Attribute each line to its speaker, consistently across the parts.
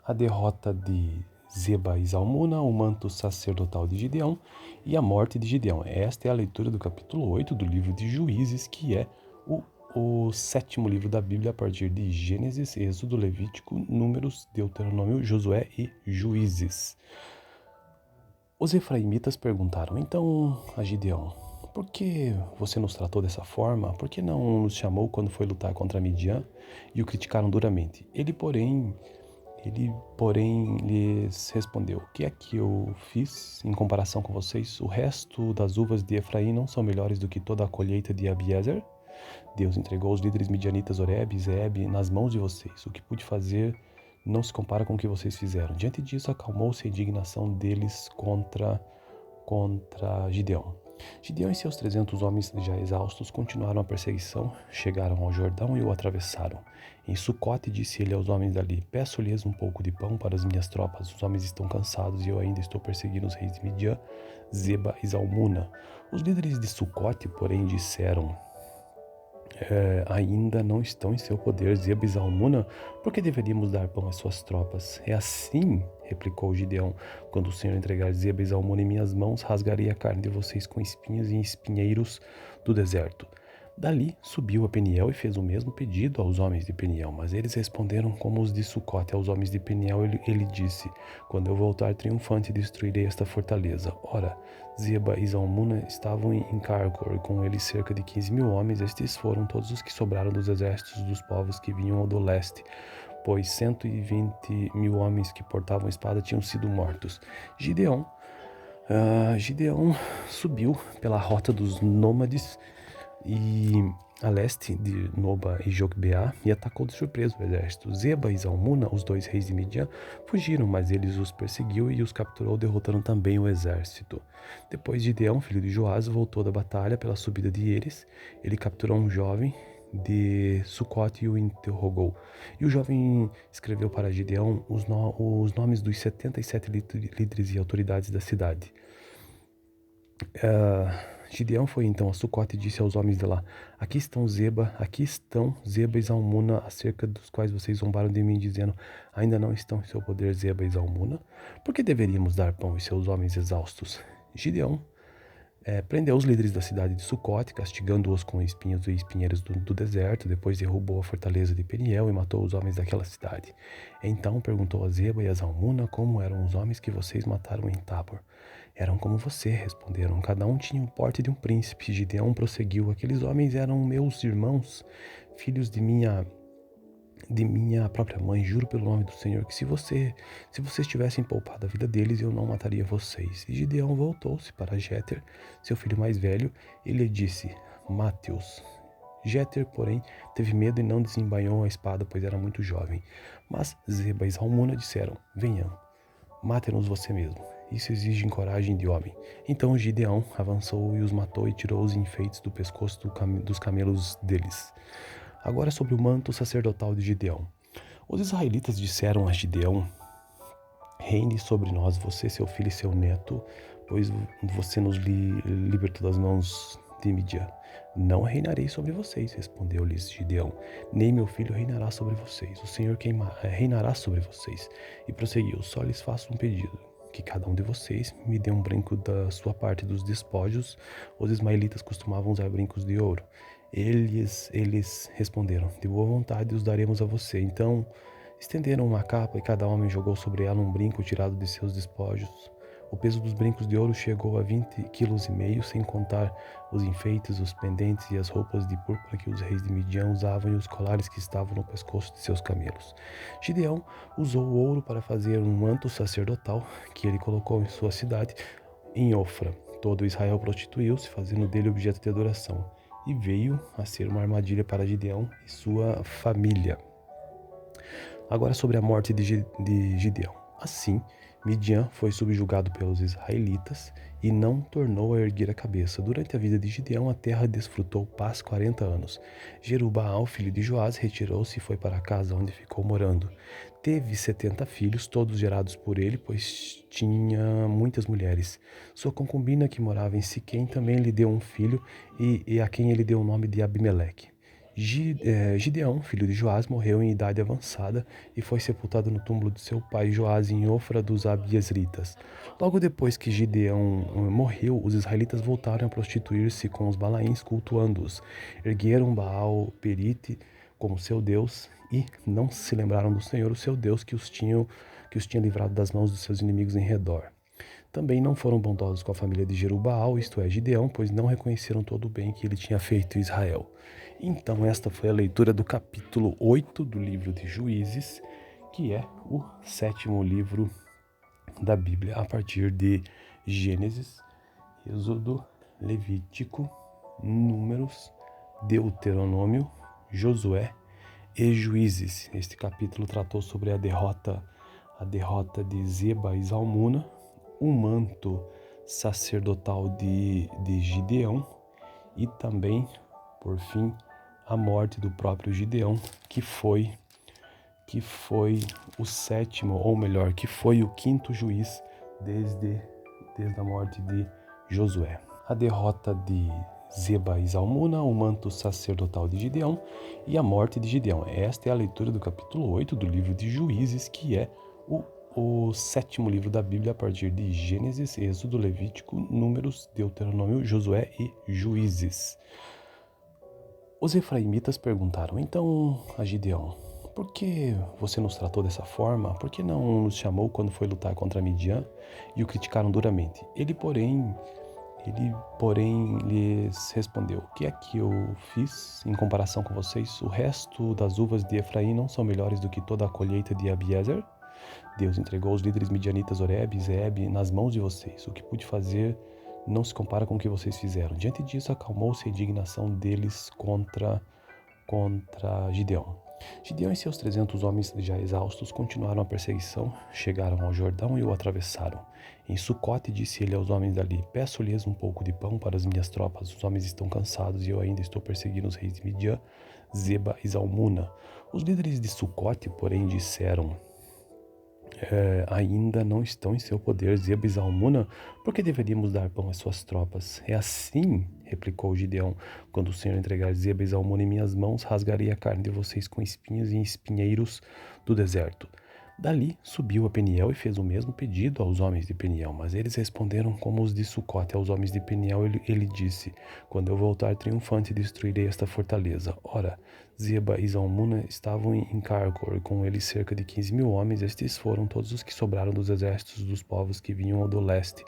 Speaker 1: a derrota de Zeba e Zalmuna, o manto sacerdotal de Gideão e a morte de Gideão. Esta é a leitura do capítulo 8 do livro de Juízes, que é o sétimo livro da Bíblia a partir de Gênesis, Êxodo, Levítico, Números, Deuteronômio, Josué e Juízes. Os efraimitas perguntaram então a Gideão: por que você nos tratou dessa forma? Por que não nos chamou quando foi lutar contra Midian? E o criticaram duramente. Ele, porém, lhes respondeu: o que é que eu fiz em comparação com vocês? O resto das uvas de Efraim não são melhores do que toda a colheita de Abiezer? Deus entregou os líderes midianitas Oreb e Zeeb nas mãos de vocês. O que pude fazer não se compara com o que vocês fizeram. Diante disso, acalmou-se a indignação deles contra Gideão. Gideão e seus 300 homens já exaustos continuaram a perseguição, chegaram ao Jordão e o atravessaram. Em Sucote disse ele aos homens dali: peço-lhes um pouco de pão para as minhas tropas. Os homens estão cansados e eu ainda estou perseguindo os reis de Midian, Zeba e Zalmuna. Os líderes de Sucote, porém, disseram: ainda não estão em seu poder Zeba e Zalmuna, por que deveríamos dar pão às suas tropas? É assim, replicou Gideão, quando o Senhor entregar Zeba e Zalmuna em minhas mãos, rasgarei a carne de vocês com espinhos e espinheiros do deserto. Dali subiu a Peniel e fez o mesmo pedido aos homens de Peniel, mas eles responderam como os de Sucote aos homens de Peniel. Ele disse: quando eu voltar triunfante, destruirei esta fortaleza. Ora, Zeba e Zalmuna estavam em Carcor, e com eles cerca de 15.000 homens. Estes foram todos os que sobraram dos exércitos dos povos que vinham do leste, pois 120.000 homens que portavam espada tinham sido mortos. Gideão subiu pela rota dos nômades e a leste de Noba e Jogbeá e atacou de surpresa o exército. Zeba e Zalmuna, os dois reis de Midian, fugiram, mas eles os perseguiu e os capturou, derrotando também o exército. Depois Gideão, filho de Joás, voltou da batalha pela subida de Eres. Ele capturou um jovem de Sucote e o interrogou. E o jovem escreveu para Gideão os nomes dos 77 líderes e autoridades da cidade. Gideão foi então a Sucote e disse aos homens de lá: aqui estão Zeba e Zalmuna, acerca dos quais vocês zombaram de mim, dizendo: ainda não estão em seu poder Zeba e Zalmuna? Por que deveríamos dar pão aos seus homens exaustos? Gideão prendeu os líderes da cidade de Sucote, castigando-os com espinhos e espinheiros do deserto. Depois derrubou a fortaleza de Peniel e matou os homens daquela cidade. Então perguntou a Zeba e a Zalmuna como eram os homens que vocês mataram em Tabor. Eram como você, responderam. Cada um tinha o porte de um príncipe. Gideão prosseguiu: aqueles homens eram meus irmãos, filhos de minha própria mãe. Juro pelo nome do Senhor que se vocês tivessem poupado a vida deles, eu não mataria vocês. E Gideão voltou-se para Jeter, seu filho mais velho, e lhe disse: mate-os. Jeter, porém, teve medo e não desembainhou a espada, pois era muito jovem. Mas Zeba e Zalmuna disseram: venham, mate-nos você mesmo. Isso exige coragem de homem. Então Gideão avançou e os matou e tirou os enfeites do pescoço dos camelos deles. Agora sobre o manto sacerdotal de Gideão. Os israelitas disseram a Gideão: reine sobre nós, você, seu filho e seu neto, pois você nos libertou das mãos de Midian. Não reinarei sobre vocês, respondeu-lhes Gideão, nem meu filho reinará sobre vocês. O Senhor reinará sobre vocês. E prosseguiu: só lhes faço um pedido, que cada um de vocês me dê um brinco da sua parte dos despojos. Os ismaelitas costumavam usar brincos de ouro. Eles responderam: de boa vontade os daremos a você. Então estenderam uma capa e cada homem jogou sobre ela um brinco tirado de seus despojos. O peso dos brincos de ouro chegou a 20,5 kg, sem contar os enfeites, os pendentes e as roupas de púrpura que os reis de Midian usavam e os colares que estavam no pescoço de seus camelos. Gideão usou o ouro para fazer um manto sacerdotal que ele colocou em sua cidade, em Ofra. Todo Israel prostituiu-se, fazendo dele objeto de adoração, e veio a ser uma armadilha para Gideão e sua família. Agora sobre a morte de Gideão. Assim, Midian foi subjugado pelos israelitas e não tornou a erguer a cabeça. Durante a vida de Gideão, a terra desfrutou paz 40 anos. Jerubaal, filho de Joás, retirou-se e foi para a casa onde ficou morando. Teve 70 filhos, todos gerados por ele, pois tinha muitas mulheres. Sua concubina, que morava em Siquém, também lhe deu um filho e a quem ele deu o nome de Abimeleque. Gideão, filho de Joás, morreu em idade avançada e foi sepultado no túmulo de seu pai Joás em Ofra dos Abiezritas. Logo depois que Gideão morreu, os israelitas voltaram a prostituir-se com os balaíns, cultuando-os. Ergueram Baal Perite como seu Deus e não se lembraram do Senhor, o seu Deus, que os tinha livrado das mãos dos seus inimigos em redor. Também não foram bondosos com a família de Jerubaal, isto é, Gideão, pois não reconheceram todo o bem que ele tinha feito em Israel. Então esta foi a leitura do capítulo 8 do livro de Juízes, que é o 7º livro da Bíblia, a partir de Gênesis, Êxodo, Levítico, Números, Deuteronômio, Josué e Juízes. Este capítulo tratou sobre a derrota de Zeba e Zalmuna, o manto sacerdotal de Gideão e também, por fim, a morte do próprio Gideão, que foi o 7º, ou melhor, que foi o 5º juiz desde a morte de Josué. A derrota de Zeba e Zalmuna, o manto sacerdotal de Gideão e a morte de Gideão. Esta é a leitura do capítulo 8 do livro de Juízes, que é o 7º livro da Bíblia, a partir de Gênesis, Êxodo, Levítico, Números, Deuteronômio, Josué e Juízes. Os efraimitas perguntaram então a Gideão: por que você nos tratou dessa forma? Por que não nos chamou quando foi lutar contra Midian? E o criticaram duramente. Ele, porém, lhes respondeu: o que é que eu fiz em comparação com vocês? O resto das uvas de Efraim não são melhores do que toda a colheita de Abiezer? Deus entregou os líderes midianitas Oreb e Zeeb nas mãos de vocês. O que pude fazer não se compara com o que vocês fizeram. Diante disso, acalmou-se a indignação deles contra Gideão. Gideão e seus 300 homens já exaustos continuaram a perseguição, chegaram ao Jordão e o atravessaram. Em Sucote disse ele aos homens dali: peço-lhes um pouco de pão para as minhas tropas. Os homens estão cansados e eu ainda estou perseguindo os reis de Midian, Zeba e Zalmuna. Os líderes de Sucote, porém, disseram: ainda não estão em seu poder Zeba e Zalmuna, por que deveríamos dar pão às suas tropas? É assim, replicou Gideão, quando o Senhor entregar Zeba e Zalmuna em minhas mãos, rasgarei a carne de vocês com espinhos e espinheiros do deserto. Dali subiu a Peniel e fez o mesmo pedido aos homens de Peniel, mas eles responderam como os de Sucote aos homens de Peniel. Ele disse: quando eu voltar triunfante, destruirei esta fortaleza. Ora, Zeba e Zalmuna estavam em Carcor, com eles cerca de 15.000 homens. Estes foram todos os que sobraram dos exércitos dos povos que vinham do leste,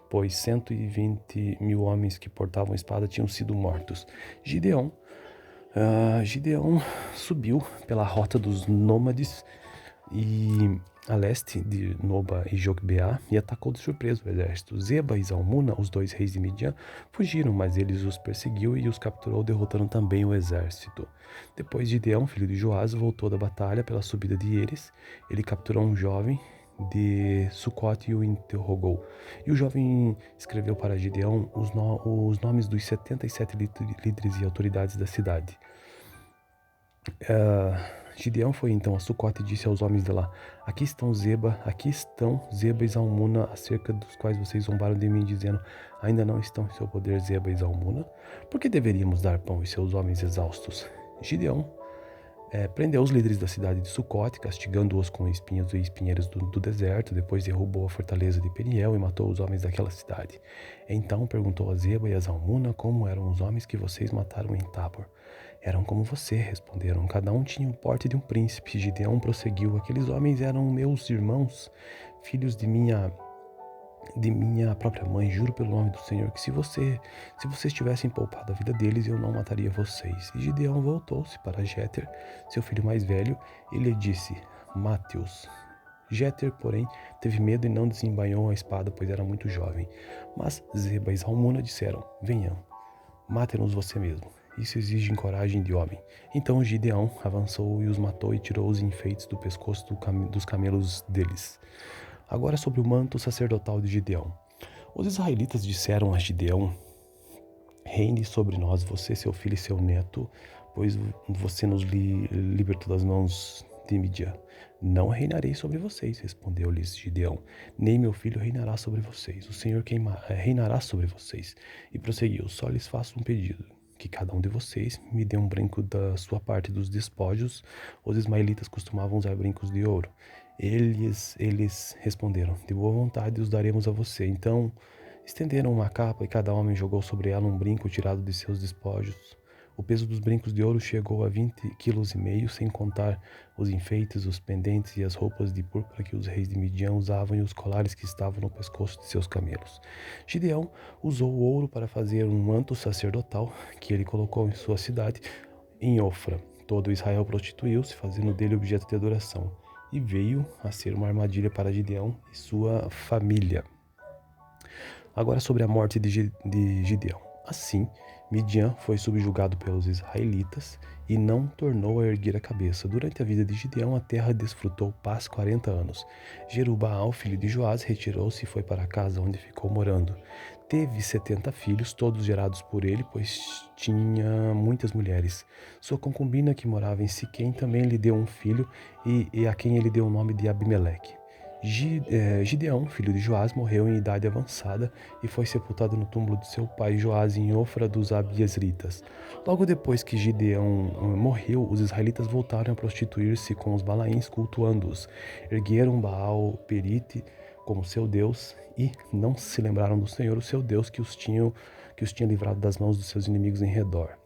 Speaker 1: pois 120.000 homens que portavam espada tinham sido mortos. Gideão subiu pela rota dos nômades e a leste de Noba e Jogbeá e atacou de surpresa o exército. Zeba e Zalmuna, os 2 reis de Midian, fugiram, mas eles os perseguiu e os capturou, derrotando também o exército. Depois Gideão, filho de Joás, voltou da batalha pela subida de Eres. Ele capturou um jovem de Sucote e o interrogou. E o jovem escreveu para Gideão os nomes dos 77 líderes e autoridades da cidade. Gideão foi então a Sucote e disse aos homens de lá: aqui estão Zeba e Zalmuna, acerca dos quais vocês zombaram de mim, dizendo: ainda não estão em seu poder Zeba e Zalmuna? Por que deveríamos dar pão aos seus homens exaustos? Gideão prendeu os líderes da cidade de Sucote, castigando-os com espinhos e espinheiros do deserto. Depois derrubou a fortaleza de Peniel e matou os homens daquela cidade. Então perguntou a Zeba e a Zalmuna como eram os homens que vocês mataram em Tabor. Eram como você, responderam. Cada um tinha o porte de um príncipe. Gideão prosseguiu: aqueles homens eram meus irmãos, filhos de minha própria mãe. Juro pelo nome do Senhor que se vocês tivessem poupado a vida deles, eu não mataria vocês. E Gideão voltou-se para Jéter, seu filho mais velho, e lhe disse: mate-os. Jéter, porém, teve medo e não desembainhou a espada, pois era muito jovem. Mas Zeba e Zalmuna disseram: venham, mate-nos você mesmo. Isso exige coragem de homem. Então Gideão avançou e os matou e tirou os enfeites do pescoço dos camelos deles. Agora sobre o manto sacerdotal de Gideão. Os israelitas disseram a Gideão: reine sobre nós, você, seu filho e seu neto, pois você nos libertou das mãos de Midian. Não reinarei sobre vocês, respondeu-lhes Gideão, nem meu filho reinará sobre vocês. O Senhor reinará sobre vocês. E prosseguiu: só lhes faço um pedido. que cada um de vocês me dê um brinco da sua parte dos despojos. Os ismaelitas costumavam usar brincos de ouro. Eles responderam: de boa vontade os daremos a você. Então estenderam uma capa e cada homem jogou sobre ela um brinco tirado de seus despojos. O peso dos brincos de ouro chegou a 20,5 kg, sem contar os enfeites, os pendentes e as roupas de púrpura que os reis de Midian usavam e os colares que estavam no pescoço de seus camelos. Gideão usou o ouro para fazer um manto sacerdotal que ele colocou em sua cidade, em Ofra. Todo Israel prostituiu-se, fazendo dele objeto de adoração, e veio a ser uma armadilha para Gideão e sua família. Agora sobre a morte de Gideão. Assim, Midian foi subjugado pelos israelitas e não tornou a erguer a cabeça. Durante a vida de Gideão, a terra desfrutou paz 40 anos. Jerubaal, filho de Joás, retirou-se e foi para a casa onde ficou morando. Teve 70 filhos, todos gerados por ele, pois tinha muitas mulheres. Sua concubina, que morava em Siquém, também lhe deu um filho e a quem ele deu o nome de Abimeleque. Gideão, filho de Joás, morreu em idade avançada e foi sepultado no túmulo de seu pai Joás em Ofra dos Abiezritas. Logo depois que Gideão morreu, os israelitas voltaram a prostituir-se com os balaíns, cultuando-os. Ergueram Baal Perite como seu Deus e não se lembraram do Senhor, o seu Deus, que os tinha livrado das mãos dos seus inimigos em redor.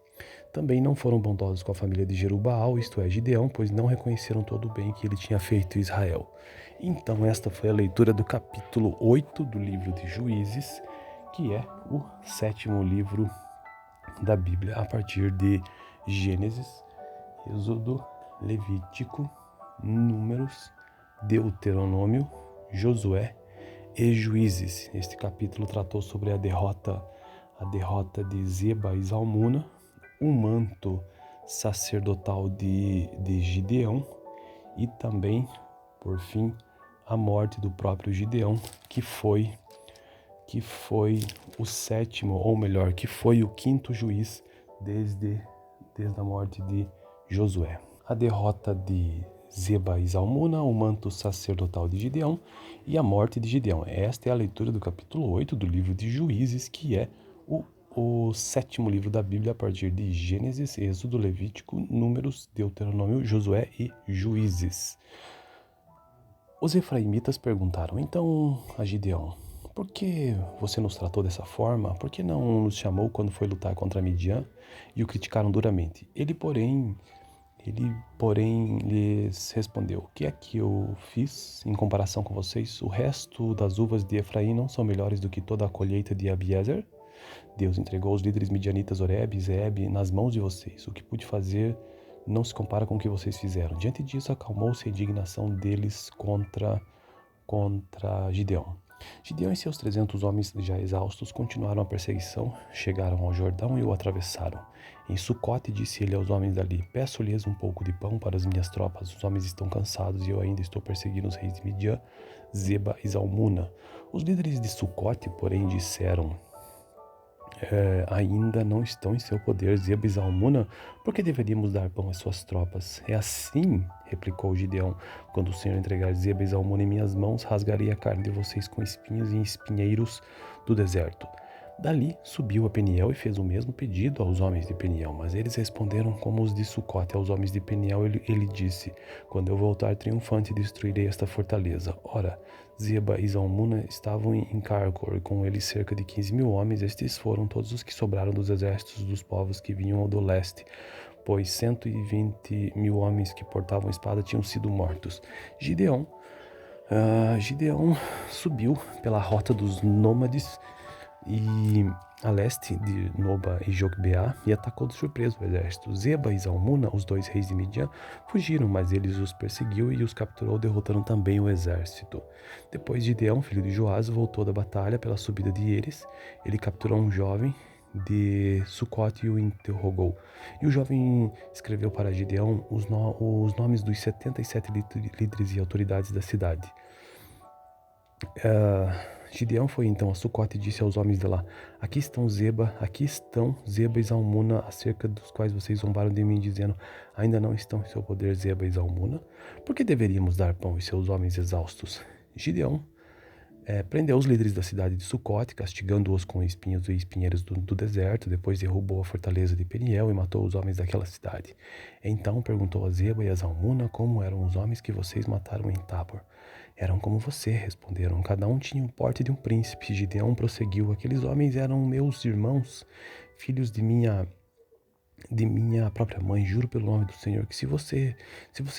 Speaker 1: Também não foram bondosos com a família de Jerubaal, isto é, Gideão, pois não reconheceram todo o bem que ele tinha feito em Israel. Então esta foi a leitura do capítulo 8 do livro de Juízes, que é o 7º livro da Bíblia, a partir de Gênesis, Êxodo, Levítico, Números, Deuteronômio, Josué e Juízes. Este capítulo tratou sobre a derrota de Zeba e Zalmuna, o manto sacerdotal de Gideão e também, por fim, a morte do próprio Gideão, que foi o 7º, ou melhor, que foi o 5º juiz desde a morte de Josué. A derrota de Zeba e Zalmuna, o manto sacerdotal de Gideão e a morte de Gideão. Esta é a leitura do capítulo 8 do livro de Juízes, que é o 7º livro da Bíblia, a partir de Gênesis, Êxodo, Levítico, Números, Deuteronômio, Josué e Juízes. Os efraimitas perguntaram então a Gideão: por que você nos tratou dessa forma? Por que não nos chamou quando foi lutar contra Midian? E o criticaram duramente. Ele, porém, lhes respondeu: o que é que eu fiz em comparação com vocês? O resto das uvas de Efraim não são melhores do que toda a colheita de Abiezer? Deus entregou os líderes midianitas Oreb e Zeeb nas mãos de vocês. O que pude fazer não se compara com o que vocês fizeram. Diante disso, acalmou-se a indignação deles contra Gideão. Gideão e seus 300 homens já exaustos continuaram a perseguição, chegaram ao Jordão e o atravessaram. Em Sucote disse ele aos homens dali: peço-lhes um pouco de pão para as minhas tropas. Os homens estão cansados e eu ainda estou perseguindo os reis de Midian, Zeba e Zalmuna. Os líderes de Sucote, porém, disseram: ainda não estão em seu poder Zeba e Zalmuna, por que deveríamos dar pão às suas tropas? É assim, replicou Gideão, quando o Senhor entregar Zeba e Zalmuna em minhas mãos, rasgarei a carne de vocês com espinhos e espinheiros do deserto. Dali subiu a Peniel e fez o mesmo pedido aos homens de Peniel, mas eles responderam como os de Sucote aos homens de Peniel. Ele disse: quando eu voltar triunfante, destruirei esta fortaleza. Ora, Zeba e Zalmuna estavam em Carcor, com eles cerca de 15.000 homens. Estes foram todos os que sobraram dos exércitos dos povos que vinham do leste, pois 120.000 homens que portavam espada tinham sido mortos. Gideão subiu pela rota dos nômades e a leste de Noba e Jogbeá e atacou de surpresa o exército. Zeba e Zalmuna, os 2 reis de Midian, fugiram, mas eles os perseguiu e os capturou, derrotando também o exército. Depois Gideão, filho de Joás, voltou da batalha pela subida de Eres. Ele capturou um jovem de Sucote e o interrogou. E o jovem escreveu para Gideão os nomes dos 77 líderes e autoridades da cidade. Gideão foi então a Sucote e disse aos homens de lá: aqui estão Zeba e Zalmuna, acerca dos quais vocês zombaram de mim, dizendo: ainda não estão em seu poder Zeba e Zalmuna? Por que deveríamos dar pão aos seus homens exaustos? Gideão prendeu os líderes da cidade de Sucote, castigando-os com espinhos e espinheiros do deserto. Depois derrubou a fortaleza de Peniel e matou os homens daquela cidade. Então perguntou a Zeba e a Zalmuna como eram os homens que vocês mataram em Tabor. Eram como você, responderam. Cada um tinha o porte de um príncipe. Gideão prosseguiu. Aqueles homens eram meus irmãos, filhos de minha própria mãe. Juro pelo nome do Senhor que se vocês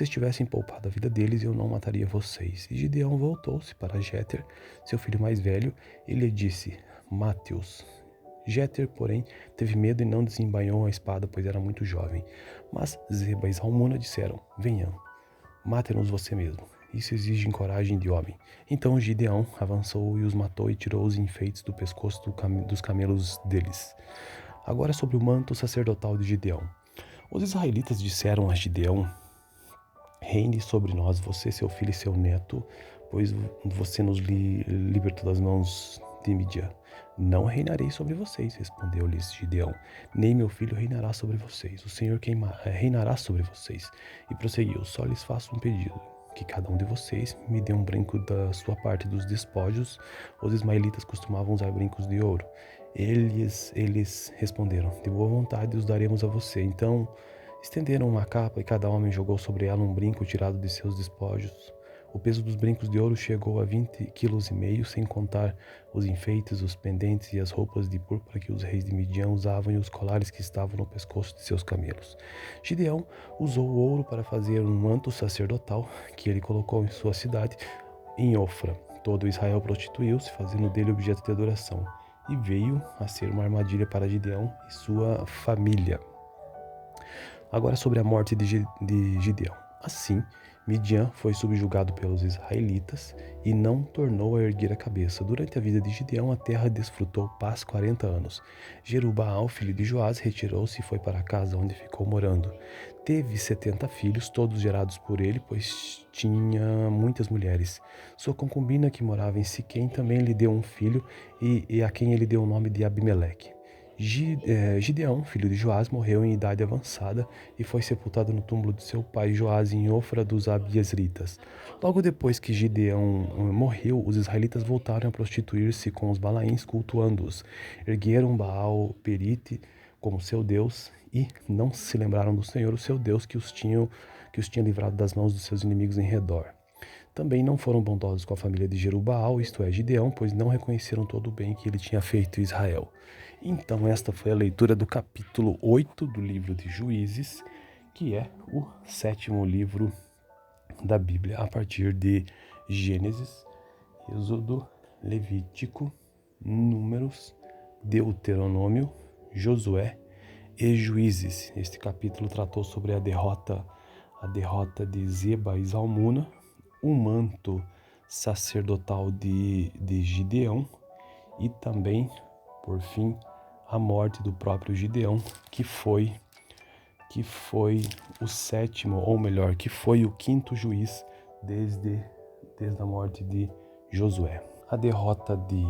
Speaker 1: tivessem poupado a vida deles, eu não mataria vocês. E Gideão voltou-se para Jéter, seu filho mais velho, e lhe disse: mate-os. Jéter, porém, teve medo e não desembainhou a espada, pois era muito jovem. Mas Zeba e Zalmuna disseram: venham, mate-nos você mesmo. Isso exige coragem de homem. Então Gideão avançou e os matou e tirou os enfeites do pescoço dos camelos deles. Agora sobre o manto sacerdotal de Gideão. Os israelitas disseram a Gideão: reine sobre nós, você, seu filho e seu neto, pois você nos libertou das mãos de Midian. Não reinarei sobre vocês, respondeu-lhes Gideão, nem meu filho reinará sobre vocês. O Senhor reinará sobre vocês. E prosseguiu: só lhes faço um pedido, que cada um de vocês me dê um brinco da sua parte dos despojos. Os ismaelitas costumavam usar brincos de ouro. Eles responderam: de boa vontade os daremos a você. Então estenderam uma capa e cada homem jogou sobre ela um brinco tirado de seus despojos. O peso dos brincos de ouro chegou a 20,5 kg, sem contar os enfeites, os pendentes e as roupas de púrpura que os reis de Midian usavam e os colares que estavam no pescoço de seus camelos. Gideão usou o ouro para fazer um manto sacerdotal que ele colocou em sua cidade, em Ofra. Todo Israel prostituiu-se, fazendo dele objeto de adoração, e veio a ser uma armadilha para Gideão e sua família. Agora sobre a morte de Gideão. Assim, Midian foi subjugado pelos israelitas e não tornou a erguer a cabeça. Durante a vida de Gideão, a terra desfrutou paz 40 anos. Jerubaal, filho de Joás, retirou-se e foi para a casa onde ficou morando. Teve 70 filhos, todos gerados por ele, pois tinha muitas mulheres. Sua concubina, que morava em Siquém, também lhe deu um filho e a quem ele deu o nome de Abimeleque. Gideão, filho de Joás, morreu em idade avançada e foi sepultado no túmulo de seu pai Joás em Ofra dos Abiezritas. Logo depois que Gideão morreu, os israelitas voltaram a prostituir-se com os balaíns, cultuando-os. Ergueram Baal Perite como seu Deus e não se lembraram do Senhor, o seu Deus, que os tinha livrado das mãos dos seus inimigos em redor. Também não foram bondosos com a família de Jerubaal, isto é, Gideão, pois não reconheceram todo o bem que ele tinha feito em Israel. Então esta foi a leitura do capítulo 8 do livro de Juízes, que é o 7º livro da Bíblia, a partir de Gênesis, Êxodo, Levítico, Números, Deuteronômio, Josué e Juízes. Este capítulo tratou sobre a derrota de Zeba e Zalmuna, o manto sacerdotal de Gideão e também, por fim, a morte do próprio Gideão, que foi o 7º, ou melhor, que foi o 5º juiz desde a morte de Josué. A derrota de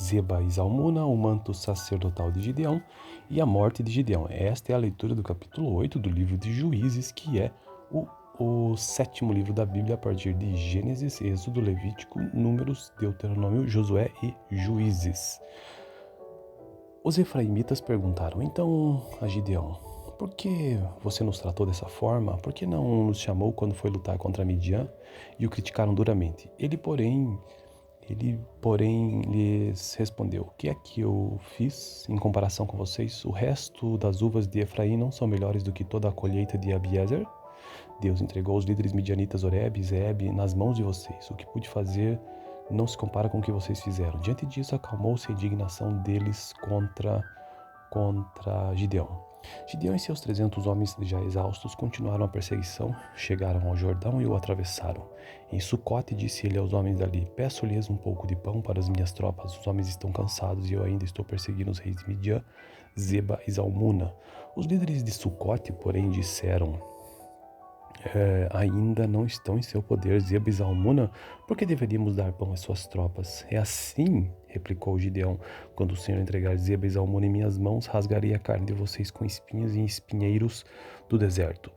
Speaker 1: Zeba e Zalmuna, o manto sacerdotal de Gideão e a morte de Gideão. Esta é a leitura do capítulo 8 do livro de Juízes, que é o 7º livro da Bíblia, a partir de Gênesis, Êxodo, Levítico, Números, Deuteronômio, Josué e Juízes. Os efraimitas perguntaram então a Gideão: por que você nos tratou dessa forma? Por que não nos chamou quando foi lutar contra Midian? E o criticaram duramente. Ele, porém, lhes respondeu: o que é que eu fiz em comparação com vocês? O resto das uvas de Efraim não são melhores do que toda a colheita de Abiezer? Deus entregou os líderes midianitas Oreb e Zeeb nas mãos de vocês. O que pude fazer não se compara com o que vocês fizeram. Diante disso, acalmou-se a indignação deles contra Gideão. Gideão e seus 300 homens já exaustos continuaram a perseguição, chegaram ao Jordão e o atravessaram. Em Sucote disse ele aos homens dali: peço-lhes um pouco de pão para as minhas tropas. Os homens estão cansados e eu ainda estou perseguindo os reis de Midian, Zeba e Zalmuna. Os líderes de Sucote, porém, disseram: ainda não estão em seu poder Zeba e Zalmuna, porque deveríamos dar pão às suas tropas? É assim, replicou Gideão: quando o Senhor entregar Zeba e Zalmuna em minhas mãos, rasgarei a carne de vocês com espinhos e espinheiros do deserto.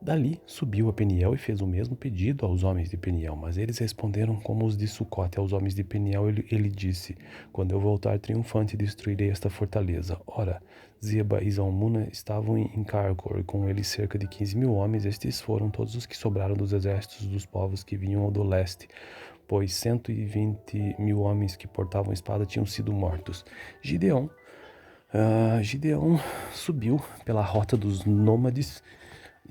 Speaker 1: Dali subiu a Peniel e fez o mesmo pedido aos homens de Peniel, mas eles responderam como os de Sucote. Aos homens de Peniel ele disse: Quando eu voltar triunfante, destruirei esta fortaleza. Ora, Zeba e Zalmuna estavam em Carcor, com eles cerca de 15.000 homens. Estes foram todos os que sobraram dos exércitos dos povos que vinham do leste, pois 120.000 homens que portavam espada tinham sido mortos. Gideão subiu pela rota dos nômades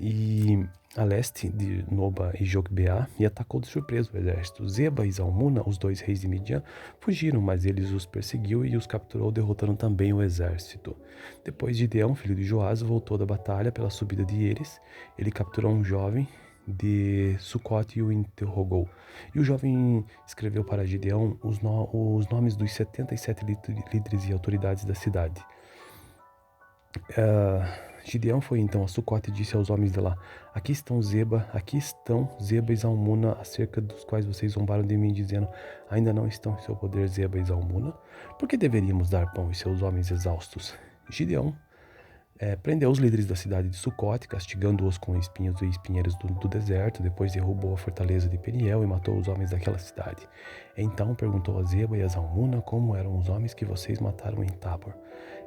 Speaker 1: e a leste de Noba e Jogbeá e atacou de surpresa o exército. Zeba e Zalmuna, os dois reis de Midian, fugiram, mas eles os perseguiu e os capturou, derrotando também o exército. Depois Gideão, filho de Joás, voltou da batalha pela subida de Eres. Ele capturou um jovem de Sucote e o interrogou. E o jovem escreveu para Gideão os nomes dos 77 líderes e autoridades da cidade. Gideão foi então a Sucote e disse aos homens de lá: aqui estão Zeba e Zalmuna, acerca dos quais vocês zombaram de mim, dizendo: ainda não estão em seu poder Zeba e Zalmuna? Por que deveríamos dar pão e seus homens exaustos? Gideão prendeu os líderes da cidade de Sucote, castigando-os com espinhos e espinheiros do deserto. Depois derrubou a fortaleza de Peniel e matou os homens daquela cidade. Então perguntou a Zeba e a Zalmuna como eram os homens que vocês mataram em Tabor.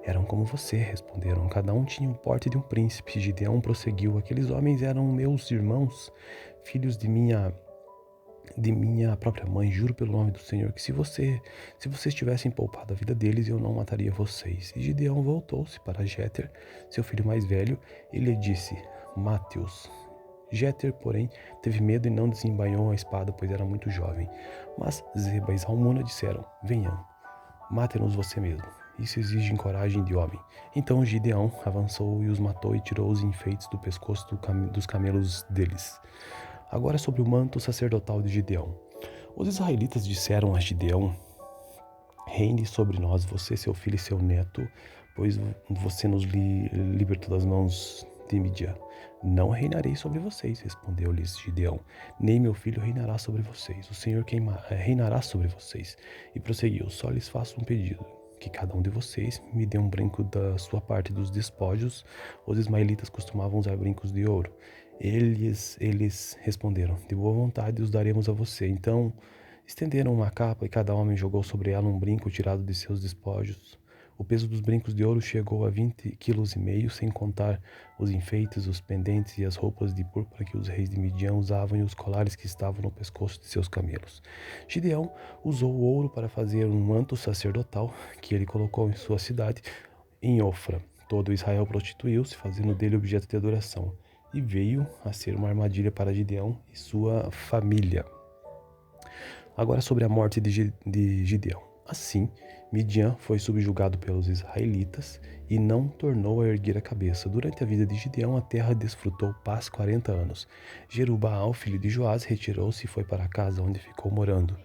Speaker 1: Eram como você, responderam. Cada um tinha o porte de um príncipe. Gideão prosseguiu: aqueles homens eram meus irmãos, filhos de minha própria mãe. Juro pelo nome do Senhor que se vocês tivessem poupado a vida deles, eu não mataria vocês. E Gideão voltou-se para Jeter, seu filho mais velho, e lhe disse: mate-os. Jeter, porém, teve medo e não desembainhou a espada, pois era muito jovem. Mas Zeba e Zalmuna disseram: venham, mate-nos você mesmo. Isso exige coragem de homem. Então Gideão avançou e os matou e tirou os enfeites do pescoço dos camelos deles. Agora sobre o manto sacerdotal de Gideão. Os israelitas disseram a Gideão: reine sobre nós, você, seu filho e seu neto, pois você nos libertou das mãos de Midian. Não reinarei sobre vocês, respondeu-lhes Gideão, nem meu filho reinará sobre vocês. O Senhor reinará sobre vocês. E prosseguiu: só lhes faço um pedido, que cada um de vocês me dê um brinco da sua parte dos despojos. Os ismaelitas costumavam usar brincos de ouro. Eles responderam: de boa vontade os daremos a você. Então estenderam uma capa e cada homem jogou sobre ela um brinco tirado de seus despojos. O peso dos brincos de ouro chegou a 20,5 kg, sem contar os enfeites, os pendentes e as roupas de púrpura que os reis de Midian usavam e os colares que estavam no pescoço de seus camelos. Gideão usou o ouro para fazer um manto sacerdotal que ele colocou em sua cidade, em Ofra. Todo Israel prostituiu-se, fazendo dele objeto de adoração, e veio a ser uma armadilha para Gideão e sua família. Agora sobre a morte de Gideão. Assim, Midian foi subjugado pelos israelitas e não tornou a erguer a cabeça. Durante a vida de Gideão, a terra desfrutou paz 40 anos. Jerubaal, filho de Joás, retirou-se e foi para a casa onde ficou morando.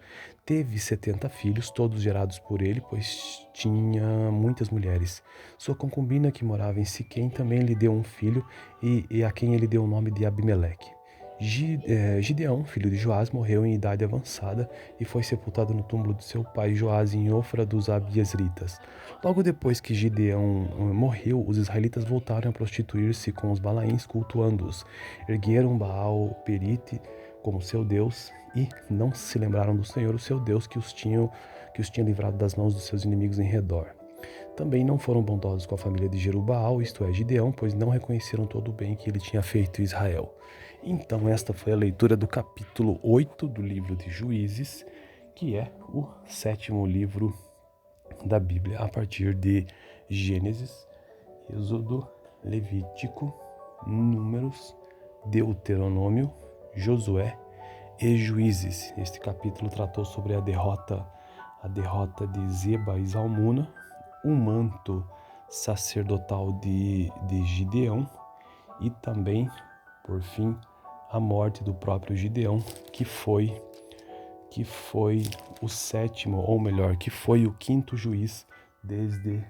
Speaker 1: Teve 70 filhos, todos gerados por ele, pois tinha muitas mulheres. Sua concubina, que morava em Siquém, também lhe deu um filho e a quem ele deu o nome de Abimeleque. Gideão, filho de Joás, morreu em idade avançada e foi sepultado no túmulo de seu pai Joás em Ofra dos Abiezritas. Logo depois que Gideão morreu, os israelitas voltaram a prostituir-se com os balaíns, cultuando-os. Ergueram Baal Perite como seu Deus e não se lembraram do Senhor, o seu Deus, que os tinha livrado das mãos dos seus inimigos em redor. Também não foram bondosos com a família de Jerubaal, isto é, Gideão, pois não reconheceram todo o bem que ele tinha feito em Israel. Então esta foi a leitura do capítulo 8 do livro de Juízes, que é o 7º livro da Bíblia, a partir de Gênesis, Êxodo, Levítico, Números, Deuteronômio, Josué e Juízes. Este capítulo tratou sobre a derrota de Zeba e Zalmuna, o manto sacerdotal de Gideão e também, por fim, a morte do próprio Gideão, que foi o 7º, ou melhor, que foi o 5º juiz desde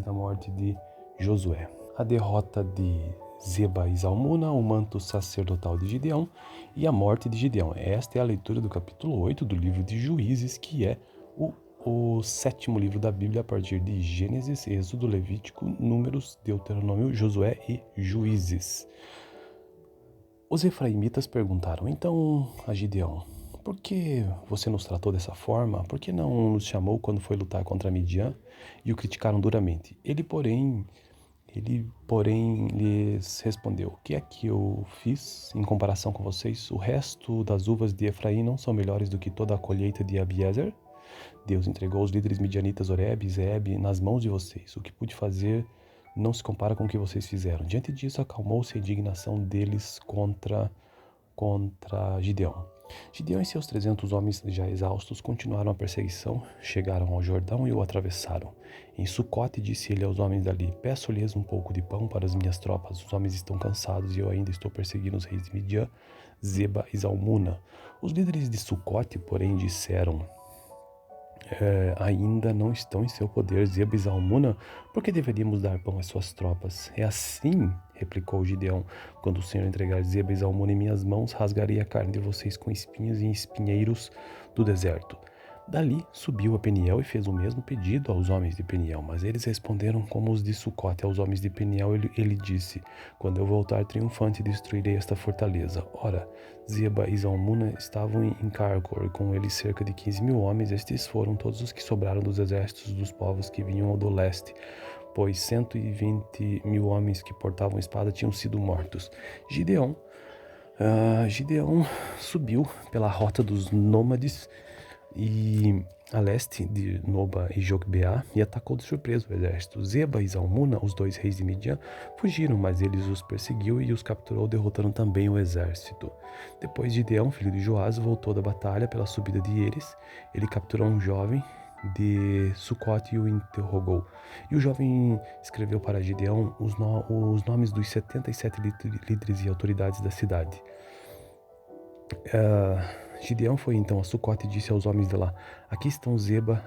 Speaker 1: a morte de Josué. A derrota de Zeba e Zalmuna, o manto sacerdotal de Gideão e a morte de Gideão. Esta é a leitura do capítulo 8 do livro de Juízes, que é o 7º livro da Bíblia, a partir de Gênesis, Êxodo, Levítico, Números, Deuteronômio, Josué e Juízes. Os efraimitas perguntaram então a Gideão: por que você nos tratou dessa forma? Por que não nos chamou quando foi lutar contra Midian? E o criticaram duramente. Ele, porém, lhes respondeu: o que é que eu fiz em comparação com vocês? O resto das uvas de Efraim não são melhores do que toda a colheita de Abiezer? Deus entregou os líderes midianitas Oreb e Zeeb nas mãos de vocês. O que pude fazer não se compara com o que vocês fizeram. Diante disso, acalmou-se a indignação deles contra Gideão. Gideão e seus 300 homens já exaustos continuaram a perseguição, chegaram ao Jordão e o atravessaram. Em Sucote disse ele aos homens dali: peço-lhes um pouco de pão para as minhas tropas, os homens estão cansados e eu ainda estou perseguindo os reis de Midian, Zeba e Zalmuna. Os líderes de Sucote, porém, disseram: ainda não estão em seu poder Zeba e Zalmuna, por que deveríamos dar pão às suas tropas? É assim, replicou Gideão, quando o Senhor entregar Zeba e Zalmuna em minhas mãos, rasgarei a carne de vocês com espinhos e espinheiros do deserto. Dali subiu a Peniel e fez o mesmo pedido aos homens de Peniel, mas eles responderam como os de Sucote aos homens de Peniel. Ele disse: quando eu voltar triunfante, destruirei esta fortaleza. Ora, Zeba e Zalmuna estavam em Carcor, com eles cerca de 15.000 homens. Estes foram todos os que sobraram dos exércitos dos povos que vinham do leste, pois 120.000 homens que portavam espada tinham sido mortos. Gideão subiu pela rota dos nômades e a leste de Noba e Jogbeá e atacou de surpresa o exército. Zeba e Zalmuna, os dois reis de Midian, fugiram, mas eles os perseguiu e os capturou, derrotando também o exército. Depois Gideão, filho de Joás, voltou da batalha pela subida de Eres. Ele capturou um jovem de Sucote e o interrogou. E o jovem escreveu para Gideão os nomes dos 77 líderes e autoridades da cidade. Gideão foi então a Sucote e disse aos homens de lá: aqui estão Zeba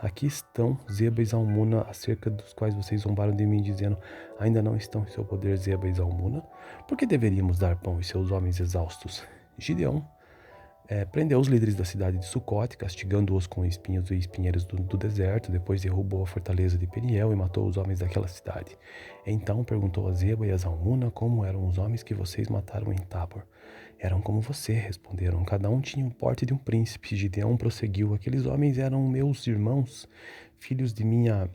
Speaker 1: e Zalmuna, acerca dos quais vocês zombaram de mim, dizendo: ainda não estão em seu poder Zeba e Zalmuna? Por que deveríamos dar pão aos seus homens exaustos? Gideão prendeu os líderes da cidade de Sucote, castigando-os com espinhos e espinheiros do deserto. Depois derrubou a fortaleza de Peniel e matou os homens daquela cidade. Então perguntou a Zeba e a Zalmuna como eram os homens que vocês mataram em Tabor. Eram como você, responderam. Cada um tinha o porte de um príncipe. Gideão prosseguiu: aqueles homens eram meus irmãos, filhos de minha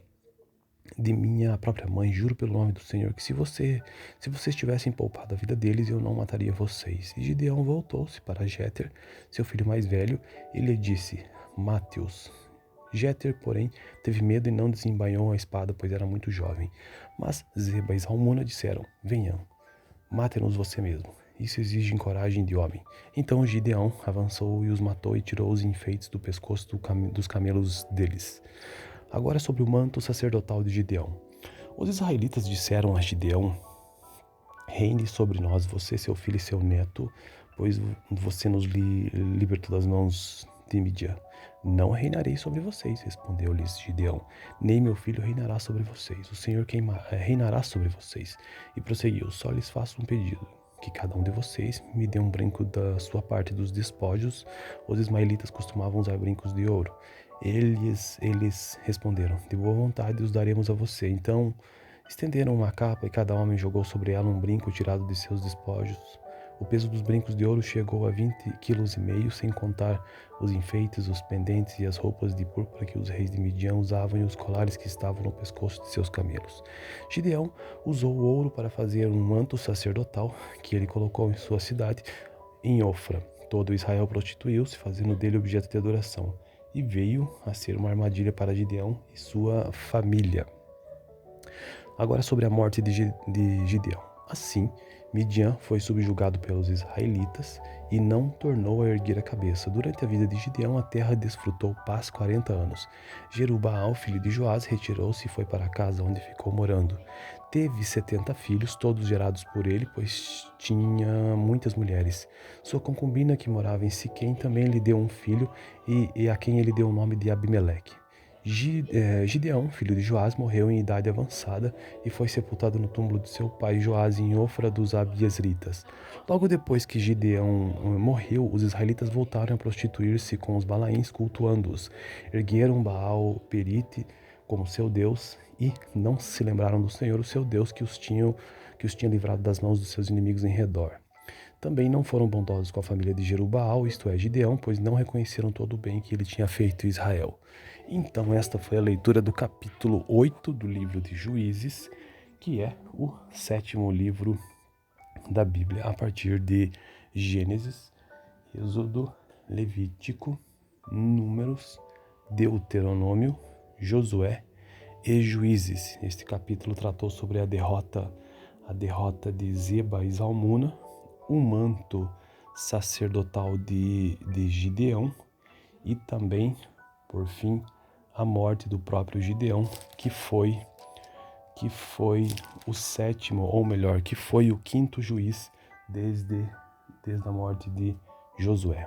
Speaker 1: própria mãe. Juro pelo nome do Senhor que se vocês tivessem poupado a vida deles, eu não mataria vocês. E Gideão voltou-se para Jeter, seu filho mais velho, e lhe disse: mate-os. Jeter, porém, teve medo e não desembainhou a espada, pois era muito jovem. Mas Zeba e Zalmuna disseram: venham, mate-nos você mesmo. Isso exige coragem de homem. Então Gideão avançou e os matou e tirou os enfeites do pescoço dos camelos deles. Agora sobre o manto sacerdotal de Gideão. Os israelitas disseram a Gideão: reine sobre nós, você, seu filho e seu neto, pois você nos libertou das mãos de Midian. Não reinarei sobre vocês, respondeu-lhes Gideão, nem meu filho reinará sobre vocês. O Senhor reinará sobre vocês. E prosseguiu: só lhes faço um pedido, que cada um de vocês me dê um brinco da sua parte dos despojos. Os ismaelitas costumavam usar brincos de ouro. Eles responderam: de boa vontade os daremos a você. Então estenderam uma capa e cada homem jogou sobre ela um brinco tirado de seus despojos. O peso dos brincos de ouro chegou a 20,5 kg, sem contar os enfeites, os pendentes e as roupas de púrpura que os reis de Midian usavam e os colares que estavam no pescoço de seus camelos. Gideão usou o ouro para fazer um manto sacerdotal que ele colocou em sua cidade, em Ofra. Todo Israel prostituiu-se, fazendo dele objeto de adoração, e veio a ser uma armadilha para Gideão e sua família. Agora sobre a morte de Gideão. Assim, Midian foi subjugado pelos israelitas e não tornou a erguer a cabeça. Durante a vida de Gideão, a terra desfrutou paz 40 anos. Jerubaal, filho de Joás, retirou-se e foi para a casa onde ficou morando. Teve 70 filhos, todos gerados por ele, pois tinha muitas mulheres. Sua concubina, que morava em Siquém, também lhe deu um filho, e a quem ele deu o nome de Abimeleque. Gideão, filho de Joás, morreu em idade avançada e foi sepultado no túmulo de seu pai Joás em Ofra dos Abiezritas. Logo depois que Gideão morreu, os israelitas voltaram a prostituir-se com os balaíns, cultuando-os. Ergueram Baal Perite como seu Deus e não se lembraram do Senhor, o seu Deus, que os tinha livrado das mãos dos seus inimigos em redor. Também não foram bondosos com a família de Jerubaal, isto é, Gideão, pois não reconheceram todo o bem que ele tinha feito em Israel. Então esta foi a leitura do capítulo 8 do livro de Juízes, que é o 7º livro da Bíblia, a partir de Gênesis, Êxodo, Levítico, Números, Deuteronômio, Josué e Juízes. Este capítulo tratou sobre a derrota de Zeba e Zalmuna, o manto sacerdotal de Gideão e também, por fim, a morte do próprio Gideão, que foi o 7º, ou melhor, que foi o 5º juiz desde a morte de Josué.